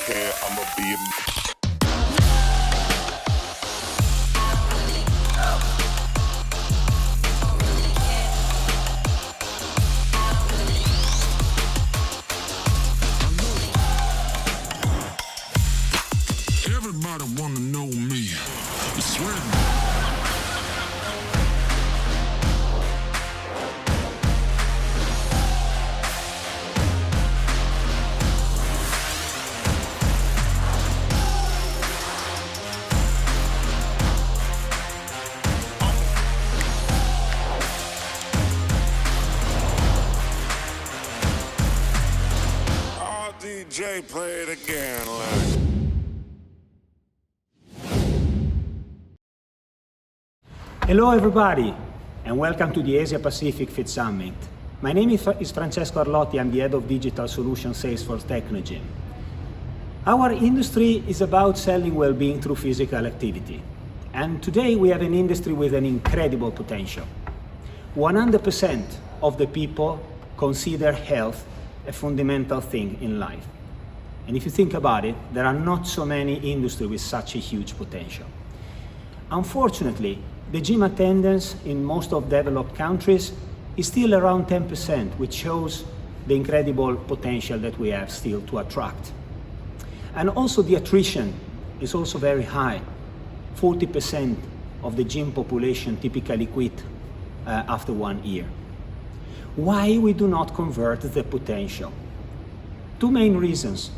care, I'ma be a Everybody wanna know me. I swear. DJ play it again, like. Hello everybody, and welcome to the Asia Pacific Fit Summit. My name is Francesco Arlotti, I'm the Head of Digital Solution Sales for Technogym. Our industry is about selling well-being through physical activity. And today we have an industry with an incredible potential. 100% of the people consider health a fundamental thing in life. And if you think about it, there are not so many industries with such a huge potential. Unfortunately, the gym attendance in most of developed countries is still around 10%, which shows the incredible potential that we have still to attract. And also the attrition is also very high. 40% of the gym population typically quit after 1 year. Why we do not convert the potential? Two main reasons.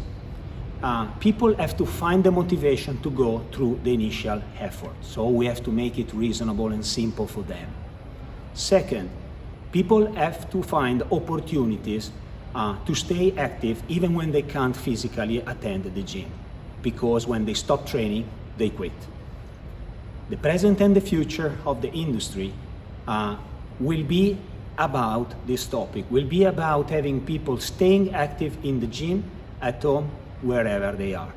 People have to find the motivation to go through the initial effort. So we have to make it reasonable and simple for them. Second, people have to find opportunities to stay active even when they can't physically attend the gym. Because when they stop training, they quit. The present and the future of the industry will be about this topic, will be about having people staying active in the gym, at home, wherever they are.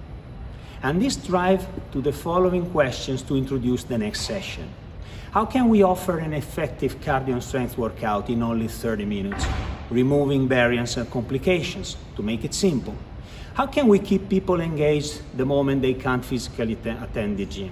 And this drives to the following questions to introduce the next session. How can we offer an effective cardio and strength workout in only 30 minutes, removing barriers and complications, to make it simple? How can we keep people engaged the moment they can't physically attend the gym?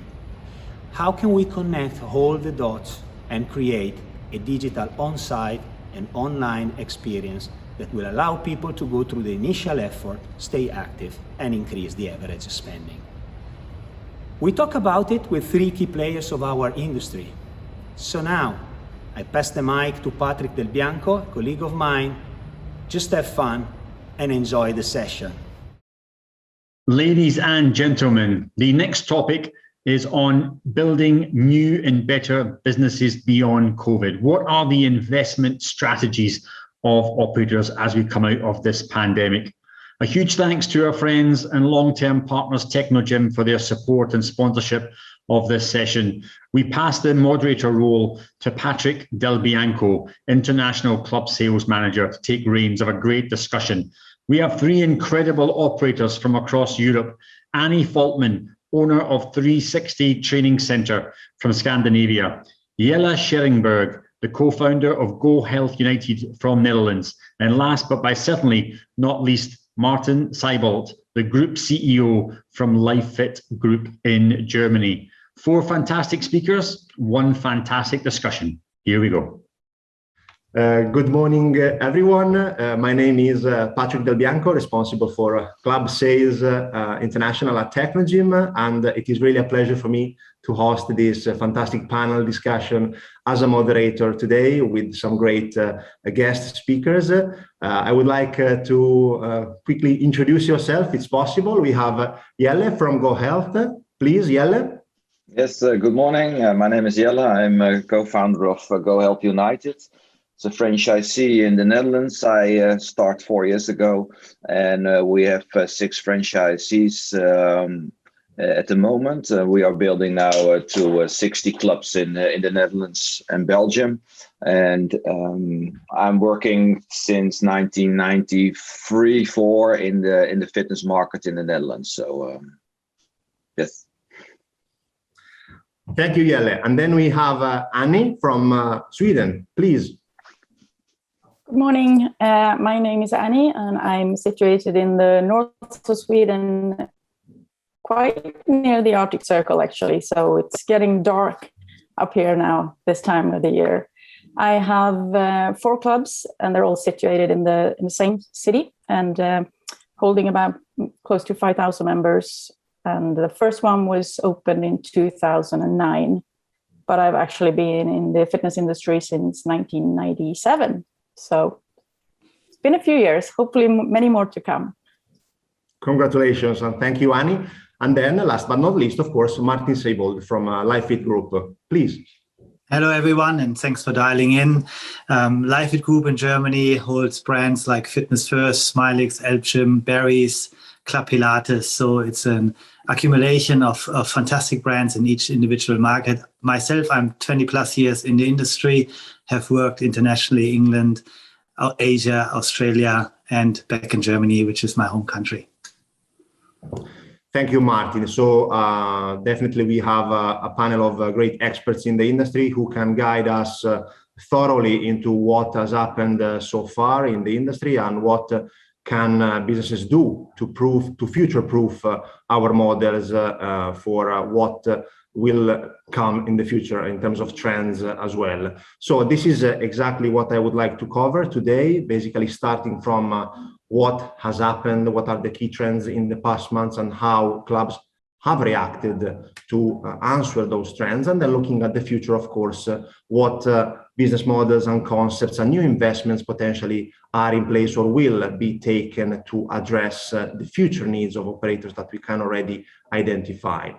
How can we connect all the dots and create a digital on-site and online experience that will allow people to go through the initial effort, stay active, and increase the average spending? We talk about it with three key players of our industry. So now, I pass the mic to Patrick Del Bianco, a colleague of mine. Just have fun and enjoy the session. Ladies and gentlemen, the next topic is on building new and better businesses beyond COVID. What are the investment strategies of operators as we come out of this pandemic? A huge thanks to our friends and long-term partners Technogym for their support and sponsorship of this session. We pass the moderator role to Patrick Del Bianco, International Club Sales Manager, to take reins of a great discussion. We have three incredible operators from across Europe. Annie Fältman, owner of 360 Träningscenter from Scandinavia. Jelle Scherrenberg, the co-founder of GoHealth United from Netherlands. And last but by certainly not least, Martin Seibold, the group CEO from LifeFit Group in Germany. Four fantastic speakers, one fantastic discussion. Here we go. Good morning, everyone. My name is Patrick Del Bianco, responsible for Club Sales International at Technogym, and it is really a pleasure for me to host this fantastic panel discussion as a moderator today with some great guest speakers. I would like to quickly introduce yourself, it's possible. We have Jelle from GoHealth. Please, Jelle. Yes, good morning. My name is Jelle. I'm a co-founder of GoHealth United. It's a franchisee in the Netherlands. I started 4 years ago, and we have 6 franchisees at the moment. We are building now to 60 clubs in the Netherlands and Belgium. And I'm working since 1993-4 in the fitness market in the Netherlands. So, yes. Thank you, Jelle. And then we have Annie from Sweden, please. Good morning. My name is Annie, and I'm situated in the north of Sweden, quite near the Arctic Circle, actually. So it's getting dark up here now, this time of the year. I have 4 clubs, and they're all situated in the same city, and holding about close to 5,000 members. And the first one was opened in 2009, but I've actually been in the fitness industry since 1997. So it's been a few years, hopefully many more to come. Congratulations, and thank you, Annie. And then last but not least, of course, Martin Seibold from LifeFit Group. Please. Hello, everyone, and thanks for dialing in. LifeFit Group in Germany holds brands like Fitness First, Smilix, Elbgym, Berries, Club Pilates. So it's an accumulation of fantastic brands in each individual market. Myself, I'm 20 plus years in the industry, have worked internationally, England, Asia, Australia, and back in Germany, which is my home country. Thank you, Martin. So definitely we have a panel of great experts in the industry who can guide us thoroughly into what has happened so far in the industry and what can businesses do to future-proof our models for what will come in the future in terms of trends as well. So this is exactly what I would like to cover today, basically starting from what has happened, what are the key trends in the past months, and how clubs have reacted to answer those trends, and then looking at the future, of course, what business models and concepts and new investments potentially are in place or will be taken to address the future needs of operators that we can already identify.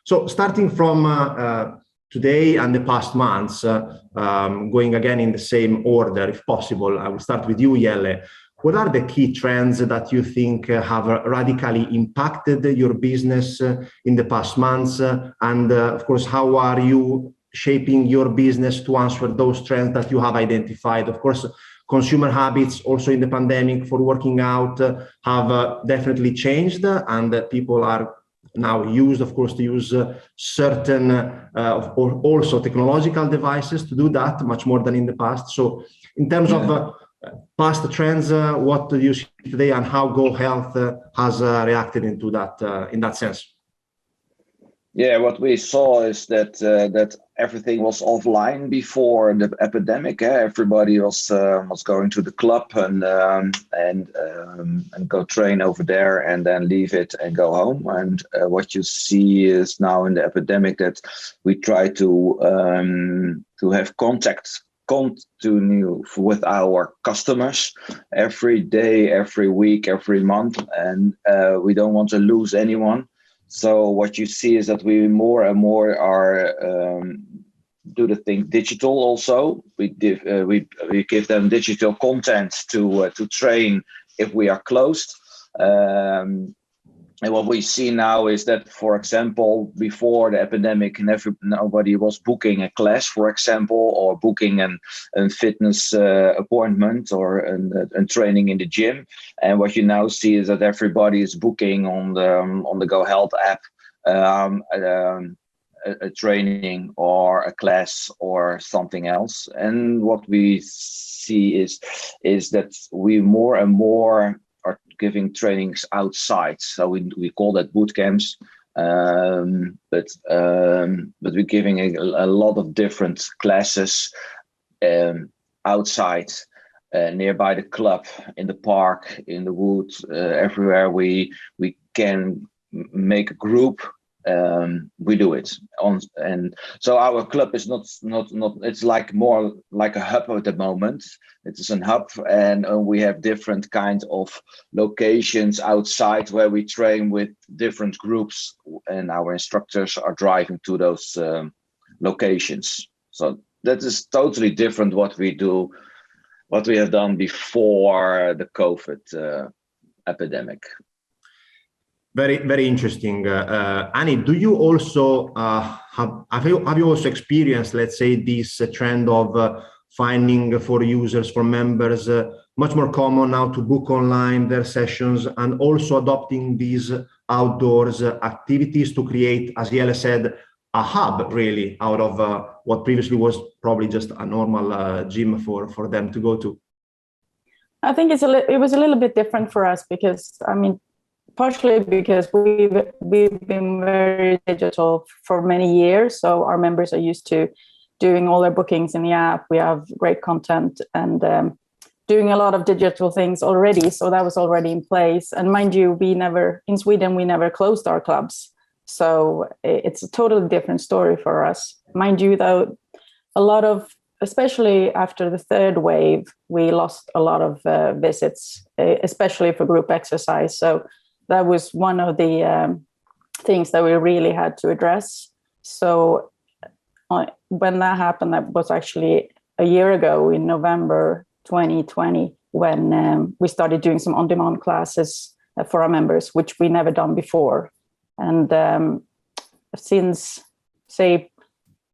So starting from today and the past months, going again in the same order, if possible, I will start with you, Jelle. What are the key trends that you think have radically impacted your business in the past months? And of course, how are you shaping your business to answer those trends that you have identified? Of course, consumer habits also in the pandemic for working out have definitely changed, and people are now used, of course, to use certain or also technological devices to do that much more than in the past. So in terms of past trends, what do you see today, and how GoHealth has reacted into that in that sense? Yeah, what we saw is that everything was offline before the epidemic. Everybody was going to the club and go train over there and then leave it and go home. And what you see is now in the epidemic that we try to have continue with our customers every day, every week, every month, and we don't want to lose anyone. So what you see is that we more and more are do the thing digital. Also, we give them digital content to train if we are closed. And what we see now is that, for example, before the epidemic, nobody was booking a class, for example, or booking a fitness appointment or a training in the gym. And what you now see is that everybody is booking on the GoHealth app a training or a class or something else. And what we see is that we more and more are giving trainings outside. So we call that boot camps, but we're giving a lot of different classes outside, nearby the club, in the park, in the woods, everywhere we can make a group. We do it and so our club is not it's like more like a hub at the moment. It is a hub, and we have different kinds of locations outside where we train with different groups, and our instructors are driving to those locations. So that is totally different what we have done before the COVID epidemic. Very, very interesting. Annie, do you also have you also experienced, let's say, this trend of finding for users, for members, much more common now to book online their sessions, and also adopting these outdoors activities to create, as Jelle said, a hub really out of what previously was probably just a normal gym for them to go to? I think it was a little bit different for us because, I mean, partially because we've been very digital for many years. So our members are used to doing all their bookings in the app. We have great content and doing a lot of digital things already. So that was already in place. And mind you, in Sweden, we never closed our clubs. So it's a totally different story for us. Mind you, though, especially after the third wave, we lost a lot of visits, especially for group exercise. So that was one of the things that we really had to address. So when that happened, that was actually a year ago in November 2020, when we started doing some on-demand classes for our members, which we never done before. And since, say,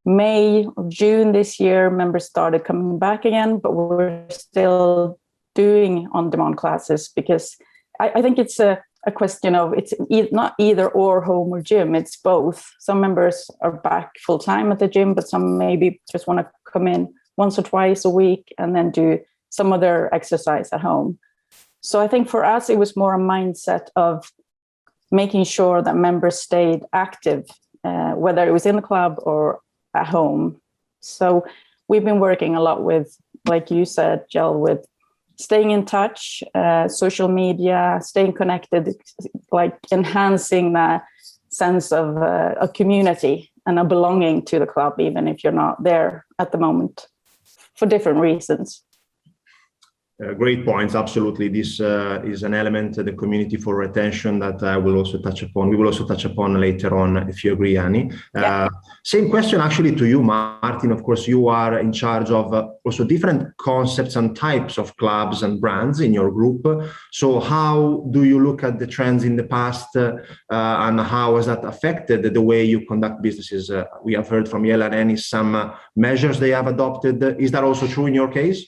May or June this year, members started coming back again, but we're still doing on-demand classes because I think it's a question of it's not either or home or gym, it's both. Some members are back full-time at the gym, but some maybe just want to come in once or twice a week and then do some other exercise at home. So I think for us, it was more a mindset of making sure that members stayed active, whether it was in the club or at home. So we've been working a lot with, like you said, Jelle, with staying in touch, social media, staying connected, like enhancing that sense of a community and a belonging to the club, even if you're not there at the moment for different reasons. Great points. Absolutely. This is an element, the community for retention, that I will also touch upon. We will also touch upon later on, if you agree, Annie. Yeah. Same question actually to you, Martin. Of course, you are in charge of also different concepts and types of clubs and brands in your group. So how do you look at the trends in the past and how has that affected the way you conduct businesses? We have heard from Jelle and Annie some measures they have adopted. Is that also true in your case?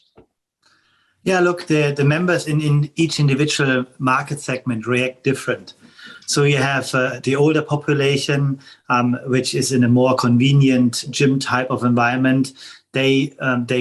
Yeah, look, the members in each individual market segment react different. So you have the older population, which is in a more convenient gym type of environment. They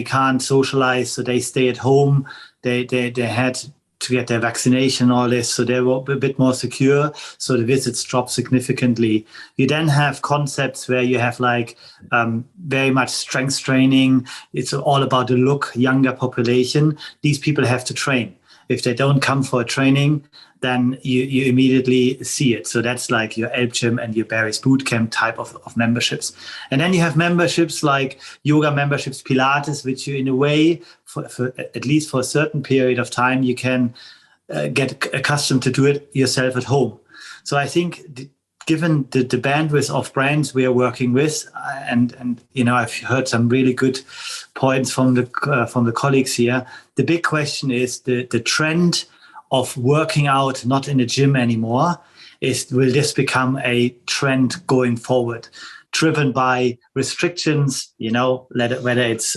can't socialize, so they stay at home. They had to get their vaccination, all this, so they were a bit more secure. So the visits drop significantly. You then have concepts where you have like very much strength training. It's all about the look, younger population. These people have to train. If they don't come for a training, then you immediately see it. So that's like your Elbgym and your Barry's Bootcamp type of memberships. And then you have memberships like yoga memberships, Pilates, which you in a way, for at least for a certain period of time, you can get accustomed to do it yourself at home. So I think given the bandwidth of brands we are working with, and you know, I've heard some really good points from the colleagues here. The big question is the trend of working out not in a gym anymore. Will this become a trend going forward, driven by restrictions? You know, whether it's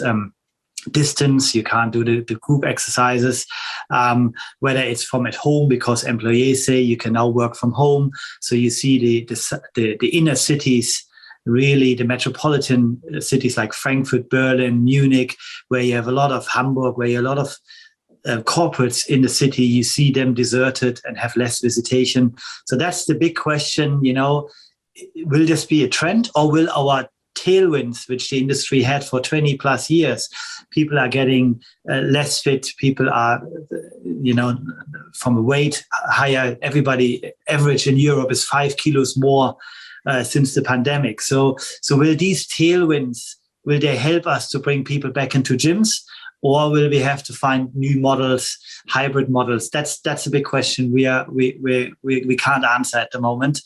distance, you can't do the group exercises, whether it's from at home because employees say you can now work from home. So you see the inner cities, really the metropolitan cities like Frankfurt, Berlin, Munich, where you have a lot of Hamburg, where you have a lot of corporates in the city. You see them deserted and have less visitation. So that's the big question, you know, will this be a trend, or will our tailwinds, which the industry had for 20 plus years, people are getting less fit, people are, you know, from a weight higher, everybody average in Europe is 5 kilos more since the pandemic. So will these tailwinds, will they help us to bring people back into gyms? Or will we have to find new models, hybrid models? That's a big question we can't answer at the moment.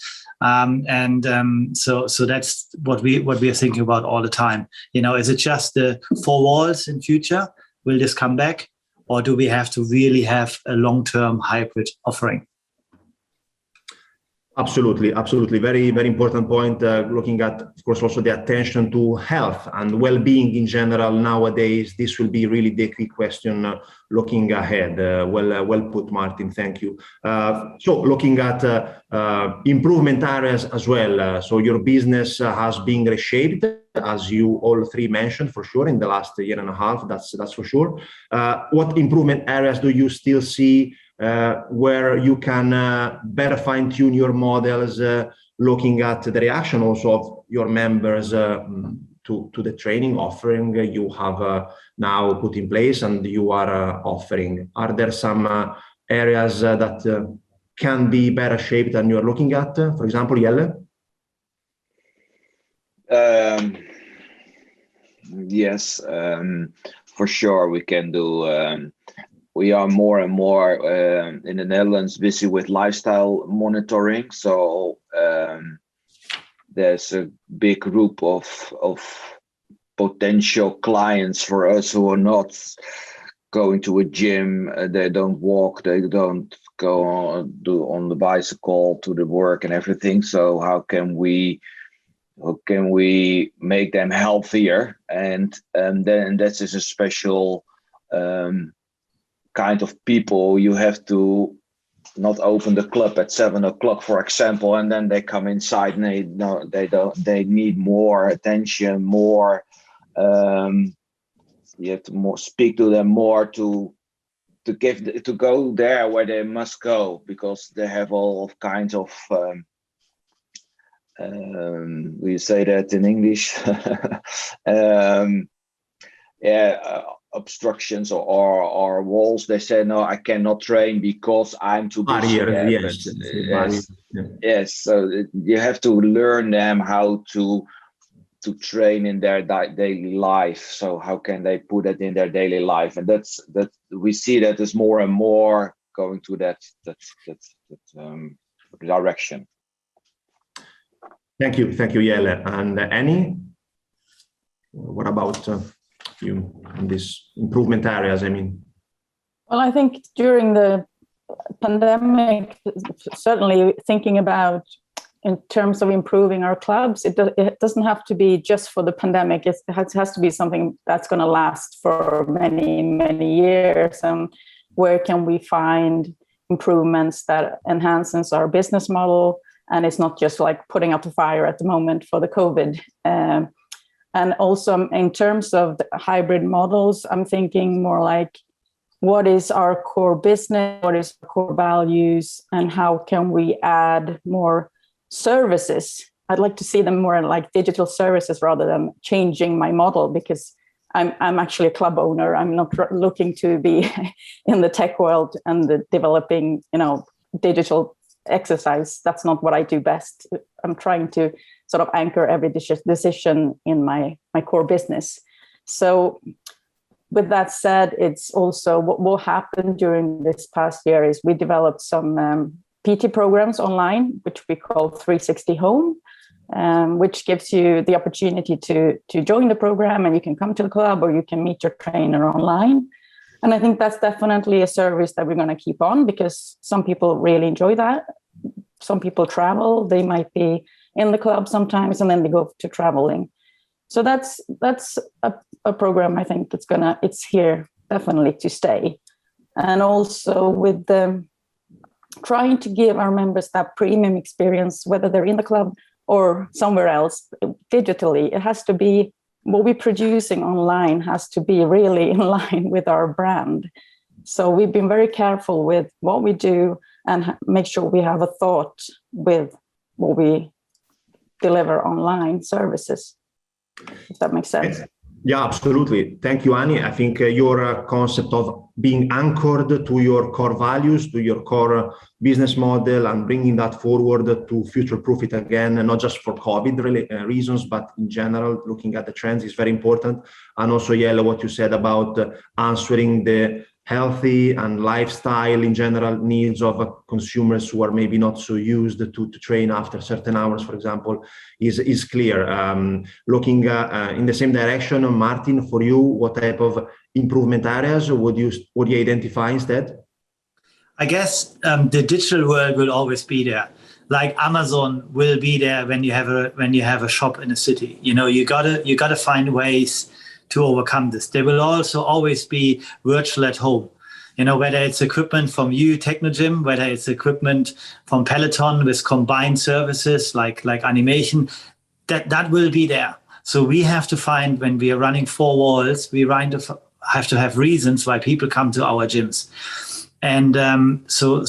So that's what we are thinking about all the time. You know, is it just the 4 walls in future? Will this come back? Or do we have to really have a long-term hybrid offering? Absolutely, absolutely. Very, very important point. Looking at, of course, also the attention to health and well-being in general nowadays. This will be really the key question looking ahead. Well put, Martin. Thank you. So looking at improvement areas as well. So your business has been reshaped, as you all three mentioned, for sure, in the last year and a half. That's for sure. What improvement areas do you still see where you can better fine-tune your models, looking at the reaction also of your members to the training offering you have now put in place and you are offering? Are there some areas that can be better shaped than you're looking at? For example, Jelle? Yes, for sure we can do. We are more and more in the Netherlands busy with lifestyle monitoring. So there's a big group of potential clients for us who are not going to a gym. They don't walk. They don't go on the bicycle to the work and everything. So how can we make them healthier? And then that is a special kind of people. You have to not open the club at 7 o'clock, for example, and then they come inside and they need more attention, more. You have to speak to them more to go there where they must go, because they have all kinds of we say that in English obstructions or walls. They say, no, I cannot train because I'm too busy. Yes. So you have to learn them how to train in their daily life. So how can they put it in their daily life? And that we see that is more and more going to that direction. Thank you, Jelle. And Annie, what about you in these improvement areas? I mean, well, I think during the pandemic, certainly thinking about in terms of improving our clubs, it doesn't have to be just for the pandemic. It has to be something that's going to last for many, many years. And where can we find improvements that enhances our business model? And it's not just like putting out the fire at the moment for the COVID. And also in terms of the hybrid models, I'm thinking more like, what is our core business? What is our core values? And how can we add more services? I'd like to see them more like digital services rather than changing my model, because I'm actually a club owner. I'm not looking to be in the tech world and the developing, digital exercise. That's not what I do best. I'm trying to sort of anchor every decision in my core business. So with that said, it's also what happened during this past year is we developed some PT programs online, which we call 360 Home, which gives you the opportunity to join the program, and you can come to the club or you can meet your trainer online. And I think that's definitely a service that we're going to keep on, because some people really enjoy that. Some people travel, they might be in the club sometimes, and then they go to traveling. So that's a program I think it's here definitely to stay. And also with trying to give our members that premium experience, whether they're in the club or somewhere else digitally, it has to be what we're producing online has to be really in line with our brand. So we've been very careful with what we do and make sure we have a thought with what we deliver online services, if that makes sense. Yeah, absolutely. Thank you, Annie. I think your concept of being anchored to your core values, to your core business model, and bringing that forward to future-proof it again, and not just for COVID reasons, but in general, looking at the trends is very important. And also, Jelle, what you said about answering the healthy and lifestyle in general needs of consumers who are maybe not so used to train after certain hours, for example, is clear. Looking in the same direction, Martin, for you, what type of improvement areas would you identify instead? I guess the digital world will always be there. like Amazon will be there when you have a shop in a city. You gotta find ways to overcome this. There will also always be virtual at home. Whether it's equipment from you, Technogym, whether it's equipment from Peloton with combined services like animation, that will be there. So we have to find, when we are running 4 walls, we have to have reasons why people come to our gyms. And so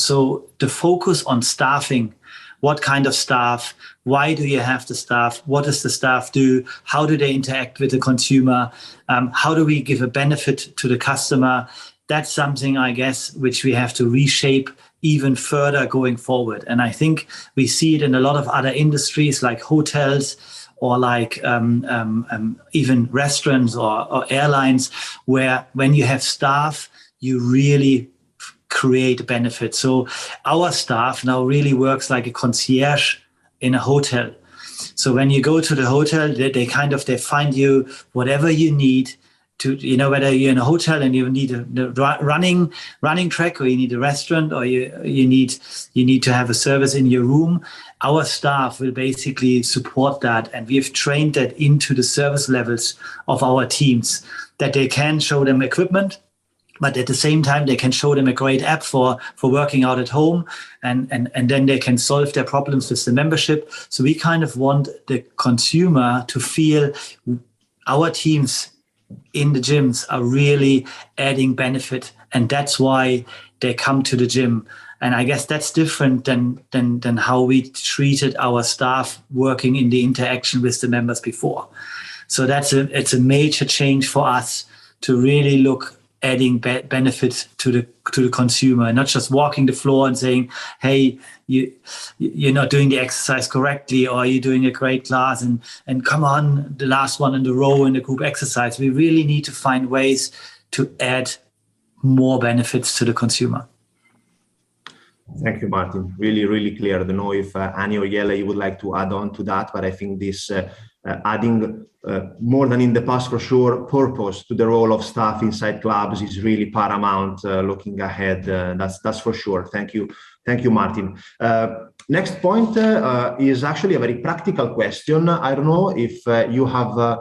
the focus on staffing, what kind of staff, why do you have the staff, what does the staff do, how do they interact with the consumer, how do we give a benefit to the customer? That's something, I guess, which we have to reshape even further going forward. And I think we see it in a lot of other industries like hotels, or like even restaurants or airlines, where when you have staff, you really create benefit. So our staff now really works like a concierge in a hotel. So when you go to the hotel, they find you whatever you need to, whether you're in a hotel and you need a running track, or you need a restaurant, or you need to have a service in your room. Our staff will basically support that, and we have trained that into the service levels of our teams, that they can show them equipment, but at the same time they can show them a great app for working out at home, and then they can solve their problems with the membership. So we kind of want the consumer to feel our teams in the gyms are really adding benefit, and that's why they come to the gym. And I guess that's different than how we treated our staff working in the interaction with the members before. So it's a major change for us to really look adding benefit to the consumer, not just walking the floor and saying, hey, you're not doing the exercise correctly, or you're doing a great class, and come on, the last one in the row in the group exercise. We really need to find ways to add more benefits to the consumer. Thank you, Martin. Really, really clear. I don't know if Annie or Jelle, you would like to add on to that, but I think this adding more than in the past, for sure, purpose to the role of staff inside clubs is really paramount looking ahead. That's for sure. Thank you, Martin. Next point is actually a very practical question. I don't know if you have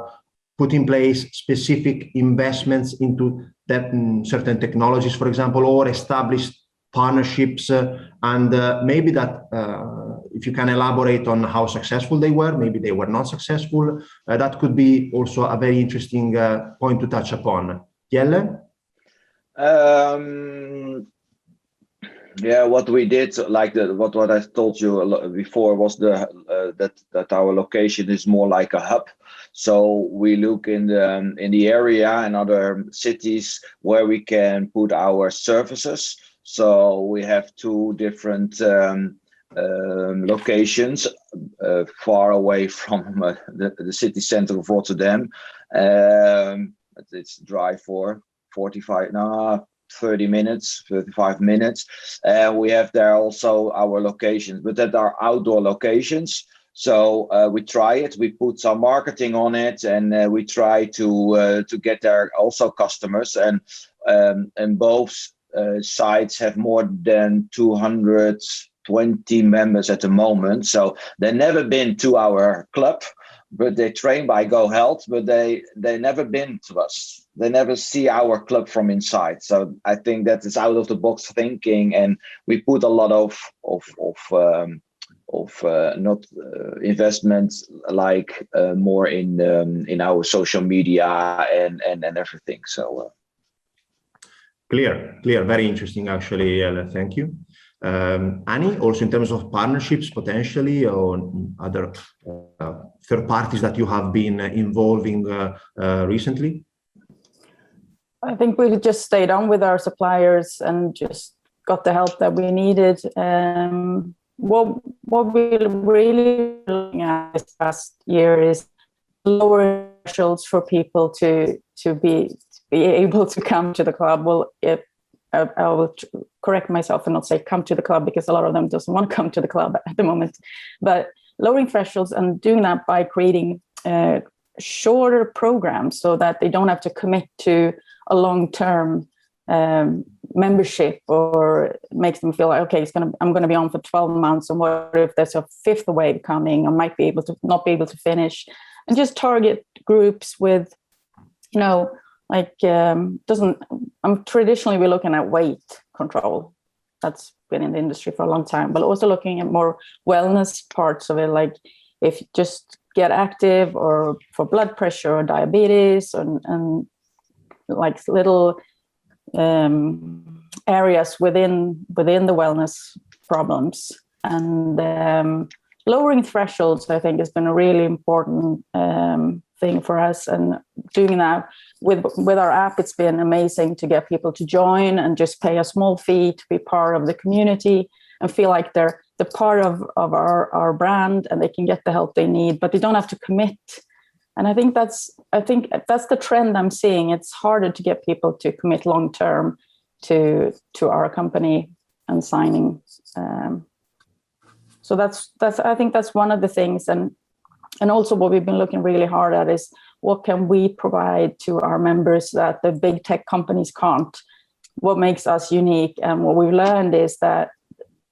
put in place specific investments into that, certain technologies, for example, or established partnerships, and maybe that if you can elaborate on how successful they were, maybe they were not successful, that could be also a very interesting point to touch upon. Jelle? Yeah, what we did, like what I told you before, was that our location is more like a hub. So we look in the area and other cities where we can put our services. So we have 2 different locations far away from the city center of Rotterdam. It's drive for 30 minutes, 35 minutes. We have there also our locations, but that are outdoor locations. So we try it, we put some marketing on it, and we try to get there also customers, and both sites have more than 220 members at the moment. So they've never been to our club, but they train by GoHealth, but they never been to us. They never see our club from inside. So I think that is out of the box thinking, and we put a lot of not investments, like more in our social media and everything. So Clear, very interesting actually. Thank you. Annie, also in terms of partnerships potentially, or other third parties that you have been involving recently? I think we just stayed on with our suppliers and just got the help that we needed. What we're really looking at this past year is lower thresholds for people to be able to come to the club. Well, I will correct myself and not say come to the club, because a lot of them doesn't want to come to the club at the moment. But lowering thresholds and doing that by creating shorter programs so that they don't have to commit to a long-term membership, or makes them feel like, okay, I'm going to be on for 12 months, and what if there's a fifth wave coming? I might not be able to finish, and just target groups with, traditionally we're looking at weight control. That's been in the industry for a long time, but also looking at more wellness parts of it, like if you just get active, or for blood pressure or diabetes, and like little areas within the wellness problems. And lowering thresholds, I think, has been a really important thing for us. And doing that with our app, it's been amazing to get people to join and just pay a small fee to be part of the community and feel like they're part of our brand, and they can get the help they need, but they don't have to commit. And I think that's the trend I'm seeing. It's harder to get people to commit long term to our company and signing. So I think that's one of the things. And also what we've been looking really hard at is, what can we provide to our members that the big tech companies can't? What makes us unique? And what we've learned is that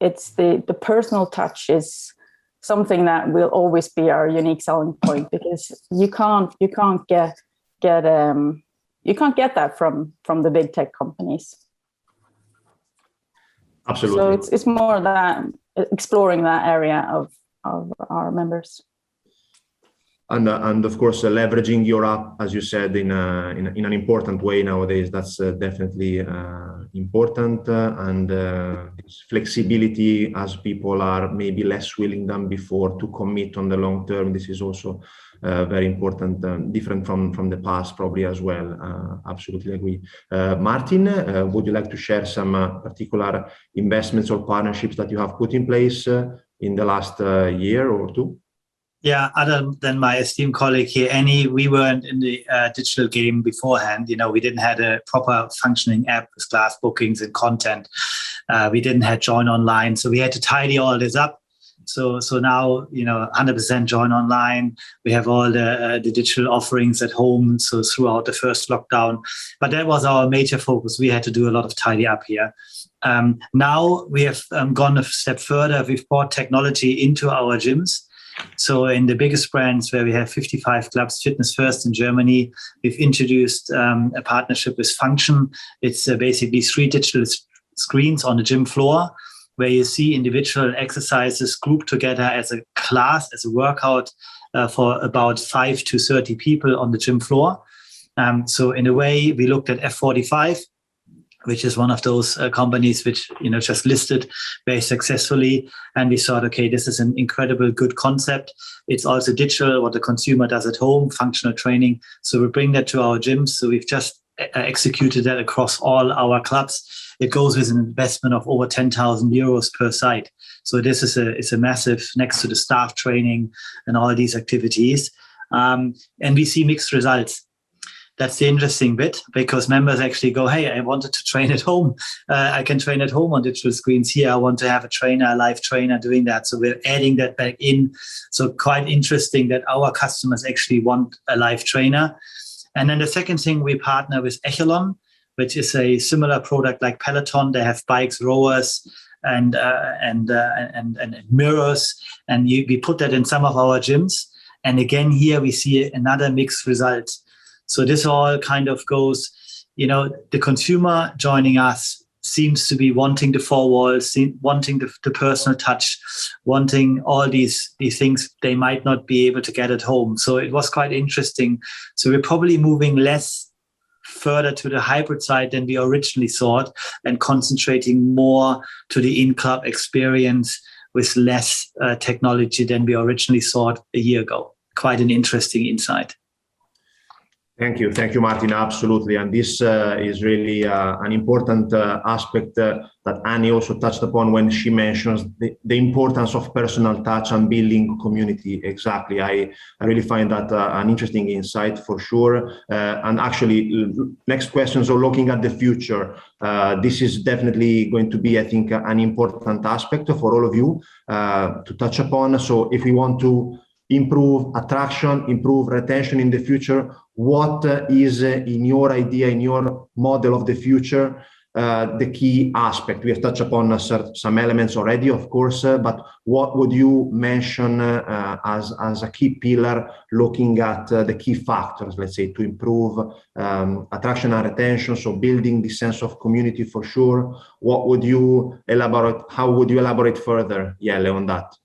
it's the personal touch is something that will always be our unique selling point, because you can't get that from the big tech companies. Absolutely. So it's more that exploring that area of our members. And of course, leveraging your app, as you said, in an important way nowadays. That's definitely important, and flexibility, as people are maybe less willing than before to commit on the long term. This is also very important, different from the past probably as well. Absolutely agree. Martin, would you like to share some particular investments or partnerships that you have put in place in the last year or two? Yeah, other than my esteemed colleague here, Annie, we weren't in the digital game beforehand. We didn't have a proper functioning app with class bookings and content. We didn't have Join Online, so we had to tidy all this up. So now, 100% Join Online. We have all the digital offerings at home, so throughout the first lockdown. But that was our major focus. We had to do a lot of tidy up here. Now we have gone a step further. We've brought technology into our gyms. So in the biggest brands where we have 55 clubs, Fitness First in Germany, we've introduced a partnership with Function. It's basically 3 digital screens on the gym floor where you see individual exercises grouped together as a class, as a workout for about 5 to 30 people on the gym floor. So in a way, we looked at F45, which is one of those companies which just listed very successfully, and we thought, okay, this is an incredible good concept. It's also digital, what the consumer does at home, functional training. So we bring that to our gyms. So we've just executed that across all our clubs. It goes with an investment of over 10,000 euros per site. So this is a massive, next to the staff training and all these activities, and we see mixed results. That's the interesting bit, because members actually go, hey, I wanted to train at home. I can train at home on digital screens here. I want to have a trainer, a live trainer doing that. So we're adding that back in. So quite interesting that our customers actually want a live trainer. And then the second thing, we partner with Echelon, which is a similar product like Peloton. They have bikes, rowers, and mirrors. And we put that in some of our gyms. And again, here we see another mixed result. So this all kind of goes, the consumer joining us seems to be wanting the 4 walls, wanting the personal touch, wanting all these things they might not be able to get at home. So it was quite interesting. So we're probably moving less further to the hybrid side than we originally thought, and concentrating more to the in-club experience with less technology than we originally thought a year ago. Quite an interesting insight. Thank you, Martin. Absolutely, and this is really an important aspect that Annie also touched upon when she mentions the importance of personal touch and building community. Exactly, I really find that an interesting insight for sure. And actually, next question. So, looking at the future, this is definitely going to be, I think, an important aspect for all of you to touch upon. So, if we want to improve attraction, improve retention in the future? What is, in your idea, in your model of the future, the key aspect? We have touched upon some elements already, of course, but what would you mention as a key pillar, looking at the key factors, let's say, to improve attraction and retention, so building the sense of community for sure? What would you elaborate? How would you elaborate further, Jelle, on that?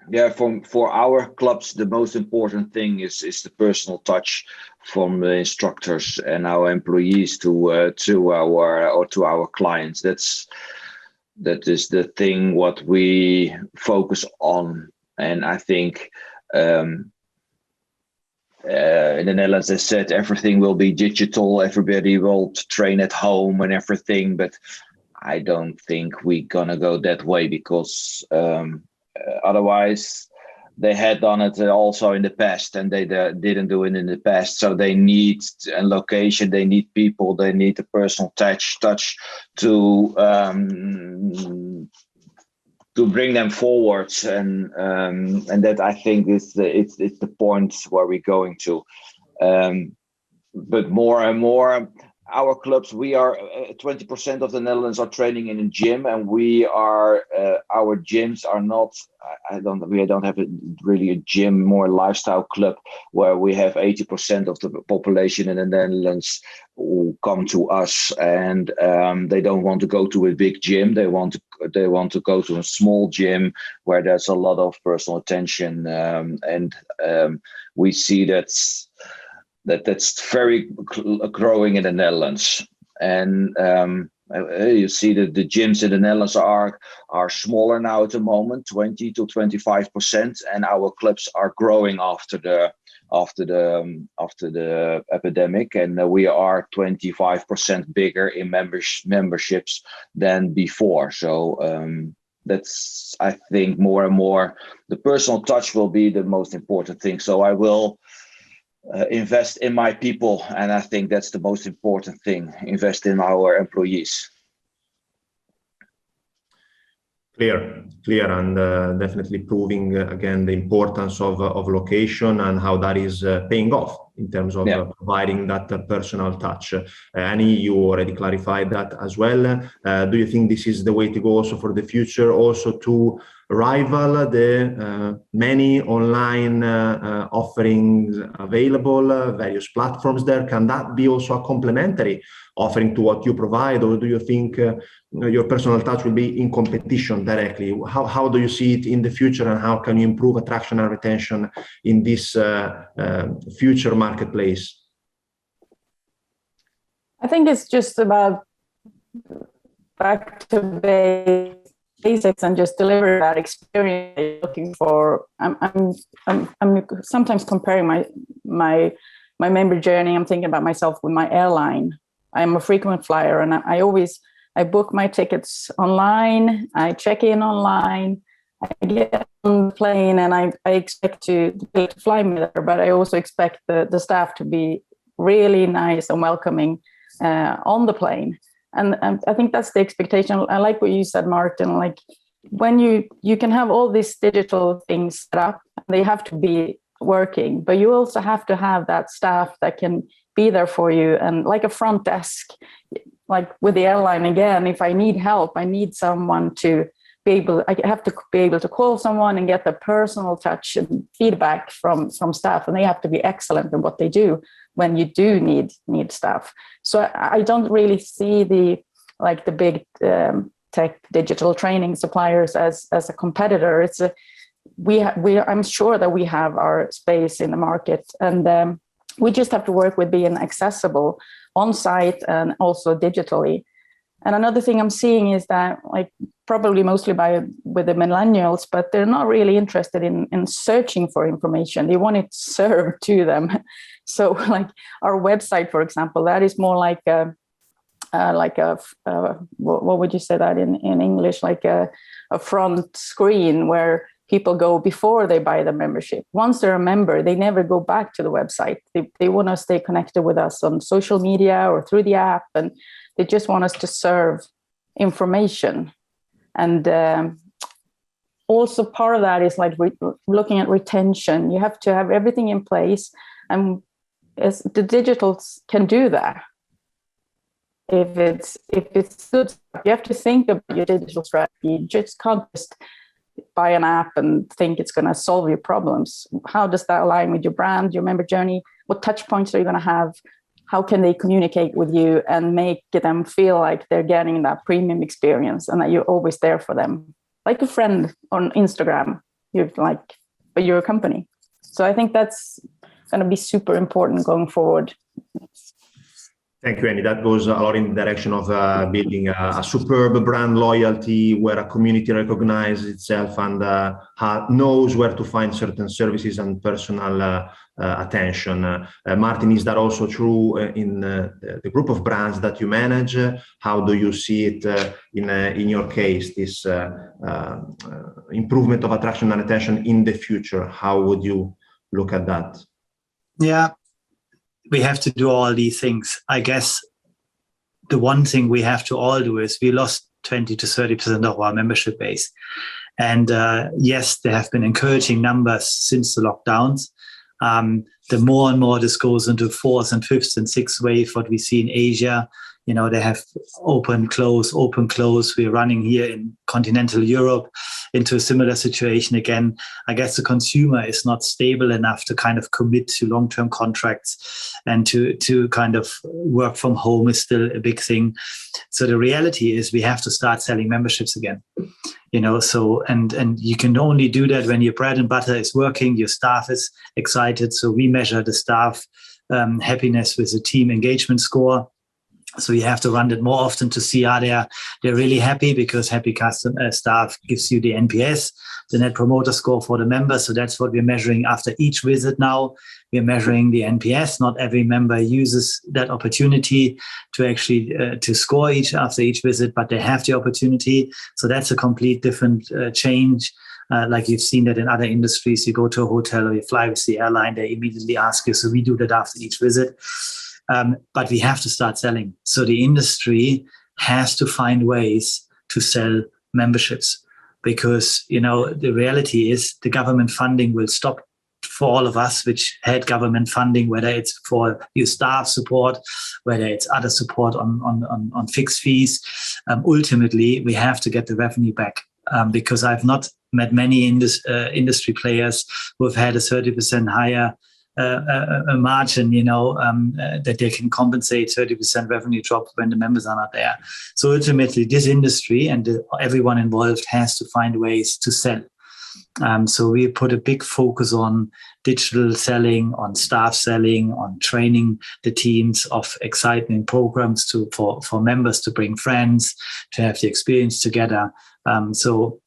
Yeah, for our clubs, the most important thing is the personal touch from the instructors and our employees to our clients. That is the thing what we focus on. And I think in the Netherlands, they said everything will be digital, everybody will train at home and everything, but I don't think we're gonna go that way, because otherwise they had done it also in the past, and they didn't do it in the past. So they need a location, they need people, they need a personal touch to bring them forward, and that, I think, is it's the point where we're going to. But more and more, our clubs, we are 20% of the Netherlands are training in a gym, and we are our gyms are not. We don't have really a gym, more lifestyle club, where we have 80% of the population in the Netherlands who come to us, and they don't want to go to a big gym. They want to go to a small gym where there's a lot of personal attention, and we see that's very growing in the Netherlands. And you see that the gyms in the Netherlands are smaller now at the moment, 20 to 25%, and our clubs are growing after the epidemic, and we are 25% bigger in memberships than before. So that's, I think, more and more the personal touch will be the most important thing. So I will invest in my people, and I think that's the most important thing. Invest in our employees. Clear, and definitely proving again the importance of location and how that is paying off in terms of providing that personal touch. Annie, you already clarified that as well. Do you think this is the way to go also for the future, also to rival the many online offerings available, various platforms there? Can that be also a complementary offering to what you provide, or do you think your personal touch will be in competition directly? How do you see it in the future, and how can you improve attraction and retention in this future marketplace? I think it's just about back to basics and just deliver that experience you're looking for. I'm sometimes comparing my member journey. I'm thinking about myself with my airline. I'm a frequent flyer, and I book my tickets online. I check in online. I get on the plane, and I expect to fly me there, but I also expect the staff to be really nice and welcoming on the plane. And I think that's the expectation. I like what you said, Martin. Like, when you can have all these digital things set up, they have to be working, but you also have to have that staff that can be there for you, and like a front desk, like with the airline again. If I need help, I need someone to be able. I have to be able to call someone and get the personal touch and feedback from staff, and they have to be excellent in what they do when you do need staff. So I don't really see the big tech digital training suppliers as a competitor. It's I'm sure that we have our space in the market, and we just have to work with being accessible on site and also digitally. And another thing I'm seeing is that, like, probably mostly with the millennials, but they're not really interested in searching for information. They want it served to them. So, like, our website, for example, that is more like a what would you say that in English? Like a front screen where people go before they buy the membership. Once they're a member, they never go back to the website. They want to stay connected with us on social media or through the app, and they just want us to serve information. And also part of that is like looking at retention. You have to have everything in place, and as the digitals can do that. If it's good, you have to think about your digital strategy. You just can't just buy an app and think it's going to solve your problems. How does that align with your brand, your member journey? What touch points are you going to have? How can they communicate with you and make them feel like they're getting that premium experience and that you're always there for them? Like a friend on Instagram, but you're a company. So I think that's going to be super important going forward. Thank you, Annie. That goes a lot in the direction of building a superb brand loyalty where a community recognizes itself and knows where to find certain services and personal attention. Martin, is that also true in the group of brands that you manage? How do you see it in your case, this improvement of attraction and attention in the future? How would you look at that? Yeah. We have to do all these things. I guess the one thing we have to all do is we lost 20 to 30% of our membership base. And yes, there have been encouraging numbers since the lockdowns. The more and more this goes into fourth and fifth and sixth wave, what we see in Asia, they have open, close. We're running here in continental Europe into a similar situation again. I guess the consumer is not stable enough to kind of commit to long-term contracts, and to kind of work from home is still a big thing. So the reality is we have to start selling memberships again. So and you can only do that when your bread and butter is working, your staff is excited. So we measure the staff happiness with a team engagement score. So you have to run it more often to see they're really happy, because happy customer staff gives you the NPS, the Net Promoter Score for the members. So that's what we're measuring after each visit now. We're measuring the NPS. Not every member uses that opportunity to actually to score after each visit, but they have the opportunity. So that's a complete different change. Like you've seen that in other industries, you go to a hotel or you fly with the airline, they immediately ask you. So we do that after each visit. But we have to start selling. So the industry has to find ways to sell memberships, because, the reality is the government funding will stop for all of us, which had government funding, whether it's for your staff support, whether it's other support on fixed fees. Ultimately, we have to get the revenue back, because I've not met many industry players who have had a 30% higher a margin, that they can compensate 30% revenue drop when the members are not there. So ultimately, this industry and everyone involved has to find ways to sell. So we put a big focus on digital selling, on staff selling, on training the teams of exciting programs for members to bring friends, to have the experience together. So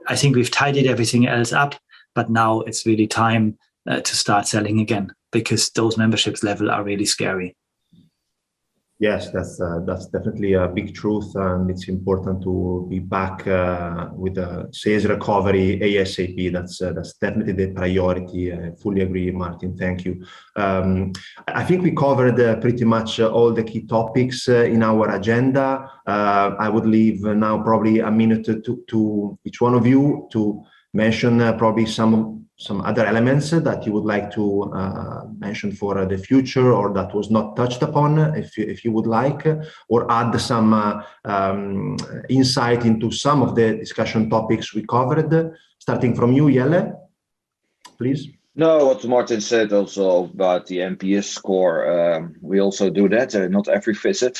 I think we've tidied everything else up, but now it's really time to start selling again, because those memberships level are really scary. Yes, that's definitely a big truth, and it's important to be back with the sales recovery ASAP. That's definitely the priority. I fully agree, Martin. Thank you. I think we covered pretty much all the key topics in our agenda. I would leave now probably a minute to each one of you to mention probably some other elements that you would like to mention for the future, or that was not touched upon, if you would like, or add some insight into some of the discussion topics we covered. Starting from you, Jelle, please. No, what Martin said also about the NPS score, we also do that, not every visit,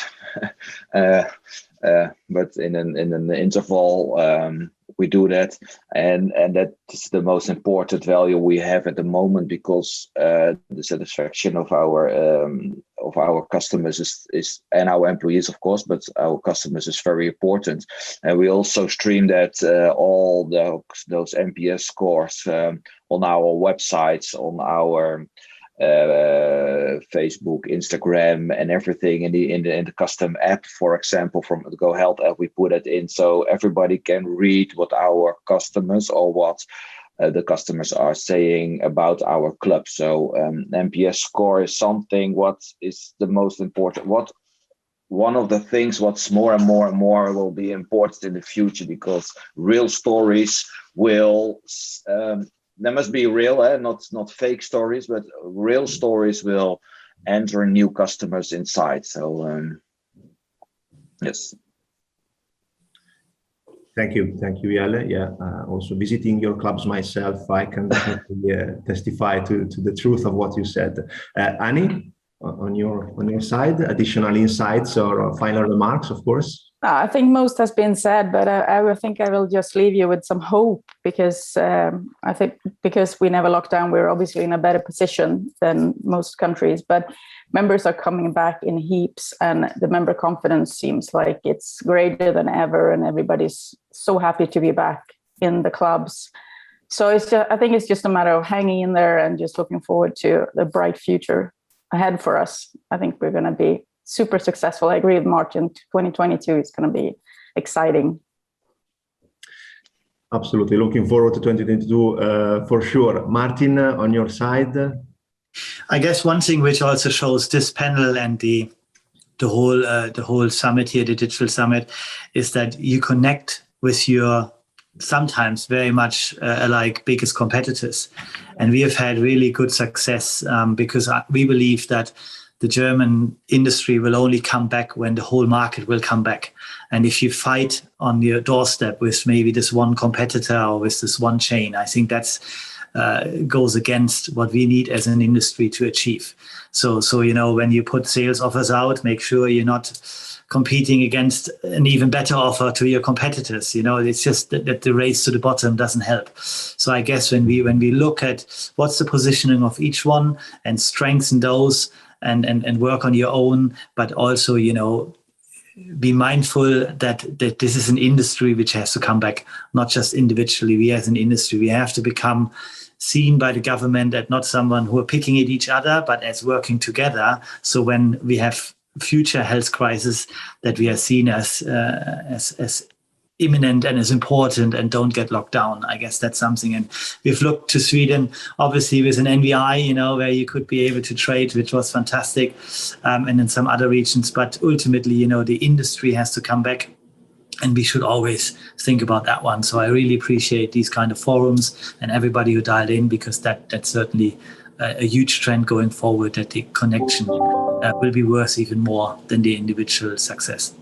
but in an interval. We do that, and that is the most important value we have at the moment, because the satisfaction of our customers is and our employees, of course, but our customers is very important. And we also stream that all those NPS scores on our websites, on our Facebook, Instagram, and everything in the custom app. For example, from the GoHealth app, we put it in so everybody can read what our customers or what the customers are saying about our club. So NPS score is something what is the most important. What one of the things what's more and more and more will be important in the future, because real stories will, they must be real, not fake stories, but real stories will enter new customers inside. So yes. Thank you, Jelle. Yeah, also visiting your clubs myself, I can definitely testify to the truth of what you said. Annie, on your side, additional insights or final remarks, of course. I think most has been said, but I think I will just leave you with some hope, because I think because we never locked down, we're obviously in a better position than most countries, but members are coming back in heaps, and the member confidence seems like it's greater than ever, and everybody's so happy to be back in the clubs. So I think it's just a matter of hanging in there and just looking forward to the bright future ahead for us. I think we're going to be super successful. I agree with Martin. 2022 is going to be exciting. Absolutely. Looking forward to 2022 for sure. Martin, on your side? I guess one thing which also shows this panel and the whole summit here, the digital summit, is that you connect with your sometimes very much alike biggest competitors. And we have had really good success because we believe that the German industry will only come back when the whole market will come back. And if you fight on your doorstep with maybe this one competitor or with this one chain, I think that's goes against what we need as an industry to achieve. So when you put sales offers out, make sure you're not competing against an even better offer to your competitors. It's just that the race to the bottom doesn't help. So I guess when we look at what's the positioning of each one and strengthen those and work on your own, but also, be mindful that this is an industry which has to come back, not just individually. We as an industry, we have to become seen by the government as not someone who are picking at each other, but as working together. So when we have future health crisis, that we are seen as imminent and as important and don't get locked down. I guess that's something. And we've looked to Sweden, obviously with an NVI, where you could be able to trade, which was fantastic, and in some other regions. But ultimately, the industry has to come back, and we should always think about that one. So I really appreciate these kind of forums and everybody who dialed in, because that's certainly a huge trend going forward, that the connection will be worth even more than the individual success.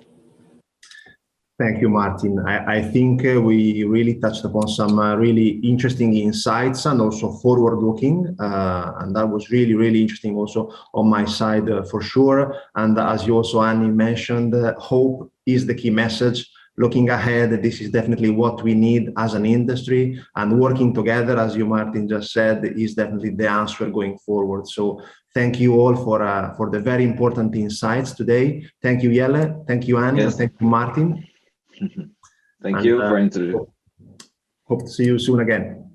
Thank you, Martin. I think we really touched upon some really interesting insights and also forward-looking, and that was really, really interesting also on my side for sure. And as you also, Annie, mentioned, hope is the key message. Looking ahead, this is definitely what we need as an industry, and working together, as you, Martin, just said, is definitely the answer going forward. So thank you all for the very important insights today. Thank you, Jelle. Thank you, Annie. Yes. And thank you, Martin. Thank you for introducing. Hope to see you soon again.